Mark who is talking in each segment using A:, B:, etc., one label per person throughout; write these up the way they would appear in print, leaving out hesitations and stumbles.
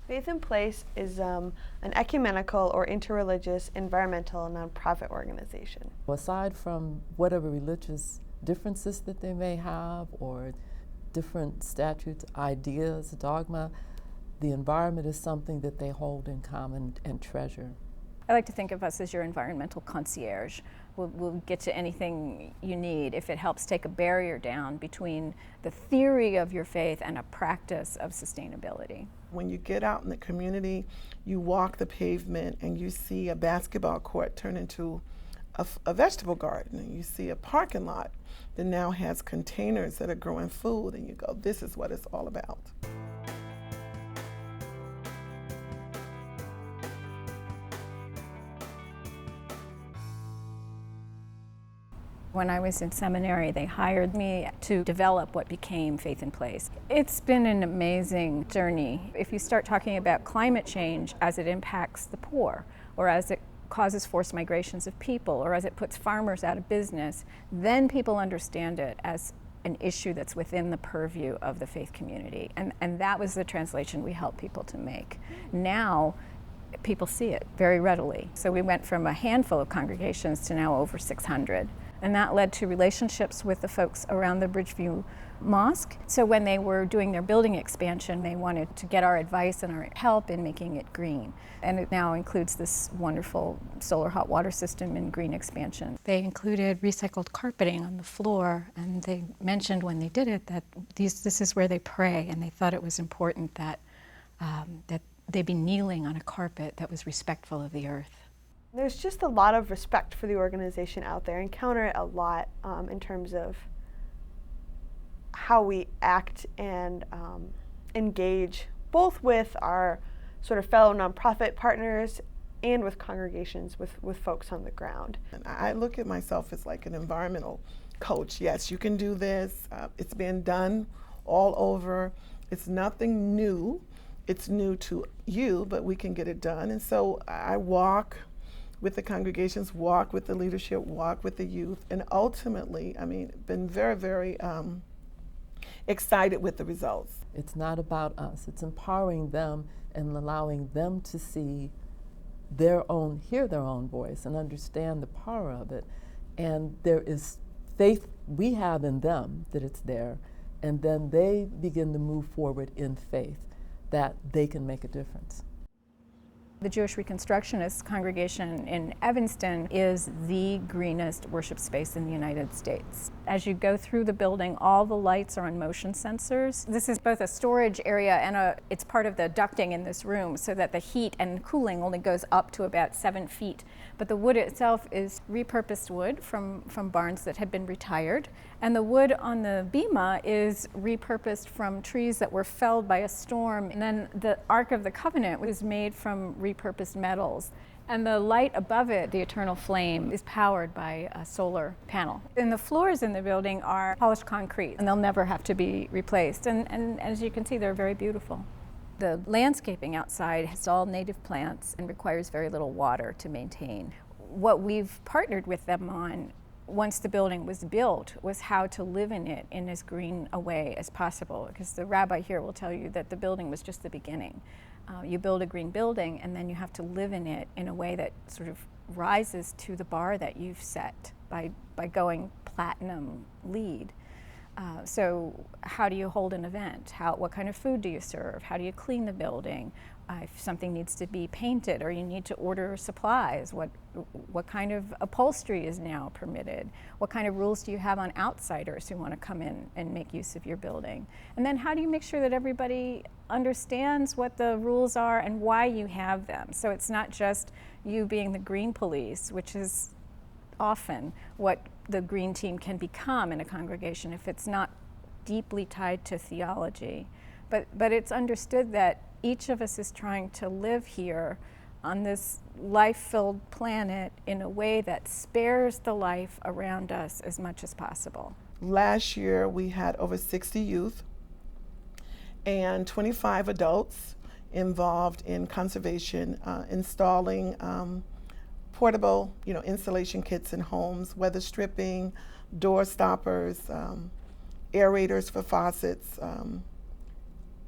A: Faith in Place is an ecumenical or interreligious environmental nonprofit organization.
B: Aside from whatever religious differences that they may have or different statutes, ideas, dogma, the environment is something that they hold in common and treasure.
C: I like to think of us as your environmental concierge. We'll get to anything you need if it helps take a barrier down between the theory of your faith and a practice of sustainability.
D: When you get out in the community, you walk the pavement and you see a basketball court turn into a vegetable garden, and you see a parking lot that now has containers that are growing food, and you go, this is what it's all about.
C: When I was in seminary, they hired me to develop what became Faith in Place. It's been an amazing journey. If you start talking about climate change as it impacts the poor, or as it causes forced migrations of people, or as it puts farmers out of business, then people understand it as an issue that's within the purview of the faith community. And that was the translation we helped people to make. Now, people see it very readily. So we went from a handful of congregations to now over 600. And that led to relationships with the folks around the Bridgeview Mosque. So when they were doing their building expansion, they wanted to get our advice and our help in making it green. And it now includes this wonderful solar hot water system and green expansion.
E: They included recycled carpeting on the floor, and they mentioned when they did it that this is where they pray, and they thought it was important that they be kneeling on a carpet that was respectful of the earth.
A: There's just a lot of respect for the organization out there. I encounter it a lot in terms of how we act and engage both with our sort of fellow nonprofit partners and with congregations, with folks on the ground.
D: And I look at myself as like an environmental coach. Yes, you can do this. It's been done all over. It's nothing new. It's new to you, but we can get it done. And so I walk with the congregations, walk with the leadership, walk with the youth, and ultimately, been very, very excited with the results.
B: It's not about us. It's empowering them and allowing them to see hear their own voice and understand the power of it. And there is faith we have in them that it's there, and then they begin to move forward in faith that they can make a difference.
C: The Jewish Reconstructionist congregation in Evanston is the greenest worship space in the United States. As you go through the building, all the lights are on motion sensors. This is both a storage area and it's part of the ducting in this room so that the heat and cooling only goes up to about 7 feet. But the wood itself is repurposed wood from barns that had been retired. And the wood on the bema is repurposed from trees that were felled by a storm. And then the Ark of the Covenant was made from repurposed metals. And the light above it, the eternal flame, is powered by a solar panel. And the floors in the building are polished concrete, and they'll never have to be replaced. And as you can see, they're very beautiful. The landscaping outside has all native plants and requires very little water to maintain. What we've partnered with them on once the building was built was how to live in it in as green a way as possible, because the rabbi here will tell you that the building was just the beginning. You build a green building and then you have to live in it in a way that sort of rises to the bar that you've set by going platinum LEED. So how do you hold an event? What kind of food do you serve? How do you clean the building? If something needs to be painted or you need to order supplies, what kind of upholstery is now permitted? What kind of rules do you have on outsiders who want to come in and make use of your building? And then how do you make sure that everybody understands what the rules are and why you have them? So it's not just you being the green police, which is often what the green team can become in a congregation if it's not deeply tied to theology. But it's understood that each of us is trying to live here on this life-filled planet in a way that spares the life around us as much as possible.
D: Last year we had over 60 youth and 25 adults involved in conservation, installing portable, insulation kits in homes, weather stripping, door stoppers, aerators for faucets.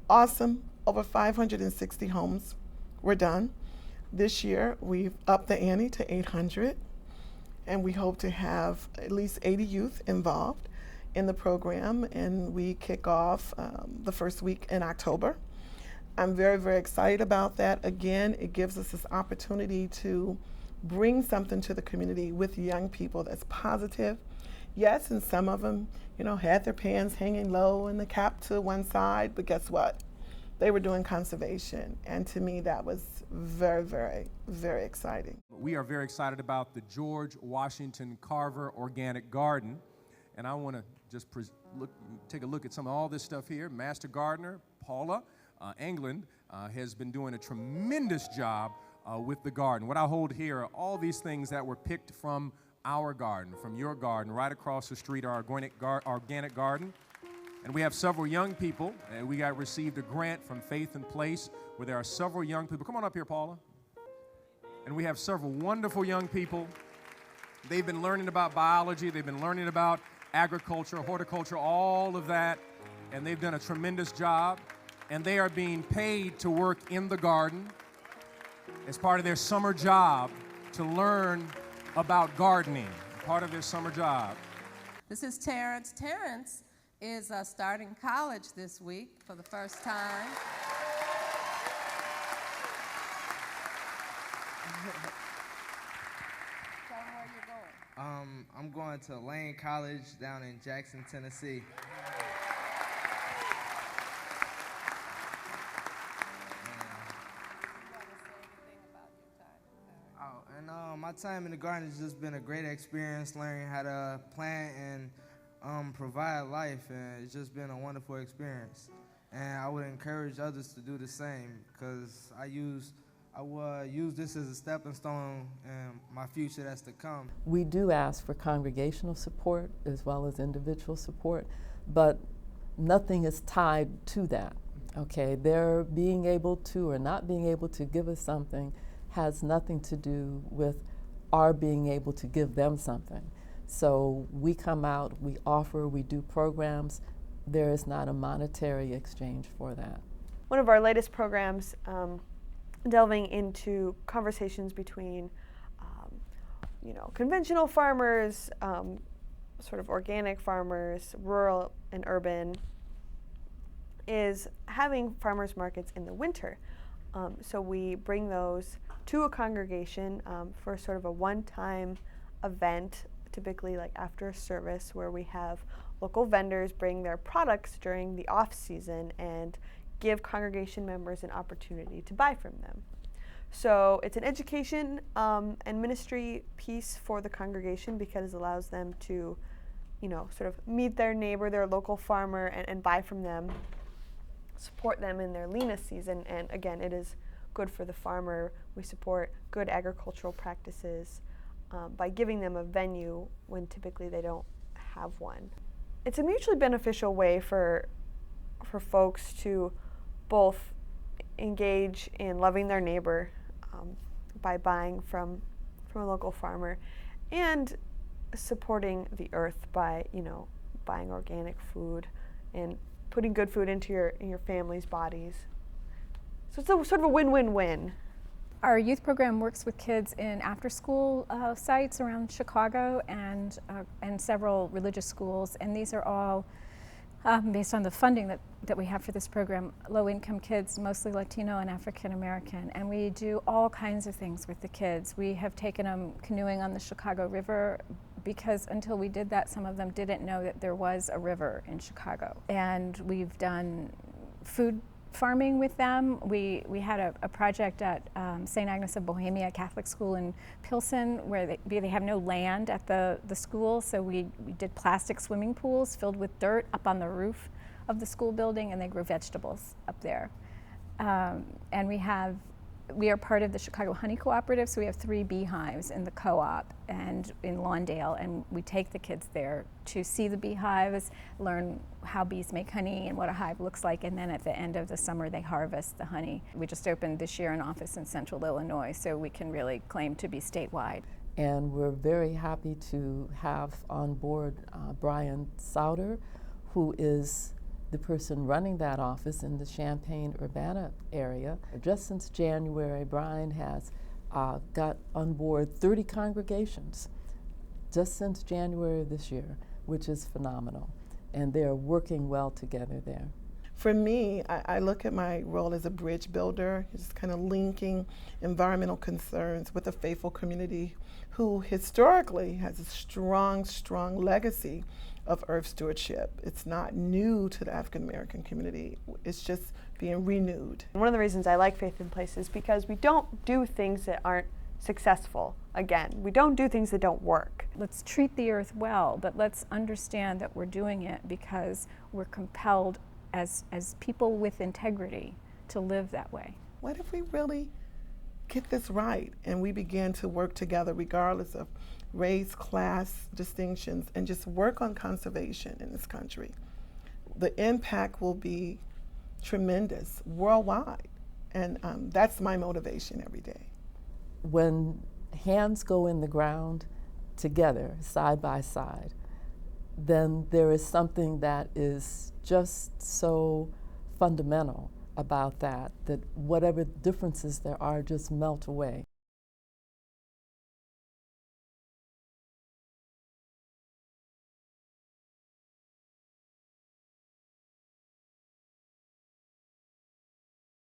D: Awesome, over 560 homes were done. This year, we've upped the ante to 800, and we hope to have at least 80 youth involved in the program, and we kick off the first week in October. I'm very, very excited about that. Again, it gives us this opportunity to bring something to the community with young people that's positive. Yes, and some of them, had their pants hanging low and the cap to one side, but guess what? They were doing conservation, and to me that was very, very, very exciting.
F: We are very excited about the George Washington Carver Organic Garden, and I want to just take a look at some of all this stuff here. Master Gardener Paula England has been doing a tremendous job with the garden. What I hold here are all these things that were picked from our garden, from your garden, right across the street, our organic garden. And we have several young people, and we received a grant from Faith in Place where there are several young people. Come on up here, Paula. And we have several wonderful young people. They've been learning about biology, they've been learning about agriculture, horticulture, all of that, and they've done a tremendous job. And they are being paid to work in the garden as part of their summer job to learn about gardening, part of their summer job.
G: This is Terrence. Terrence is starting college this week for the first time. Tell him where you're going.
H: I'm going to Lane College down in Jackson, Tennessee. My time in the garden has just been a great experience, learning how to plant and provide life, and it's just been a wonderful experience. And I would encourage others to do the same, because I will use this as a stepping stone in my future that's to come.
B: We do ask for congregational support as well as individual support, but nothing is tied to that. Okay, their being able to or not being able to give us something has nothing to do with our being able to give them something. So we come out, we offer, we do programs. There is not a monetary exchange for that.
A: One of our latest programs delving into conversations between conventional farmers, sort of organic farmers, rural and urban, is having farmers markets in the winter. So we bring those to a congregation for sort of a one-time event, typically like after a service, where we have local vendors bring their products during the off-season and give congregation members an opportunity to buy from them. So it's an education and ministry piece for the congregation, because it allows them to, sort of meet their neighbor, their local farmer, and buy from them, support them in their leanest season. And again, it is good for the farmer. We support good agricultural practices by giving them a venue when typically they don't have one. It's a mutually beneficial way for folks to both engage in loving their neighbor by buying from a local farmer, and supporting the earth by buying organic food and putting good food into your family's bodies. So it's sort of a win-win-win.
C: Our youth program works with kids in after-school sites around Chicago and several religious schools, and these are all based on the funding that we have for this program, low-income kids, mostly Latino and African American, and we do all kinds of things with the kids. We have taken them canoeing on the Chicago River, because until we did that, some of them didn't know that there was a river in Chicago. And we've done food farming with them. We had a project at St. Agnes of Bohemia Catholic School in Pilsen, where they have no land at the school, so we did plastic swimming pools filled with dirt up on the roof of the school building, and they grow vegetables up there. And we are part of the Chicago Honey Cooperative, so we have 3 beehives in the co-op and in Lawndale, and we take the kids there to see the beehives, learn how bees make honey and what a hive looks like, and then at the end of the summer they harvest the honey. We just opened this year an office in Central Illinois, so we can really claim to be statewide.
B: And we're very happy to have on board Brian Souter, who is the person running that office in the Champaign-Urbana area. Just since January, Brian has got on board 30 congregations just since January of this year, which is phenomenal. And they're working well together there.
D: For me, I look at my role as a bridge builder, just kind of linking environmental concerns with a faithful community who historically has a strong, strong legacy of earth stewardship. It's not new to the African American community, it's just being renewed.
A: One of the reasons I like Faith in Place is because we don't do things that aren't successful. Again, we don't do things that don't work.
C: Let's treat the earth well, but let's understand that we're doing it because we're compelled as people with integrity to live that way.
D: What if we really get this right and we begin to work together regardless of race, class distinctions, and just work on conservation in this country? The impact will be tremendous worldwide, and that's my motivation every day.
B: When hands go in the ground together, side by side, then there is something that is just so fundamental about that, that whatever differences there are just melt away.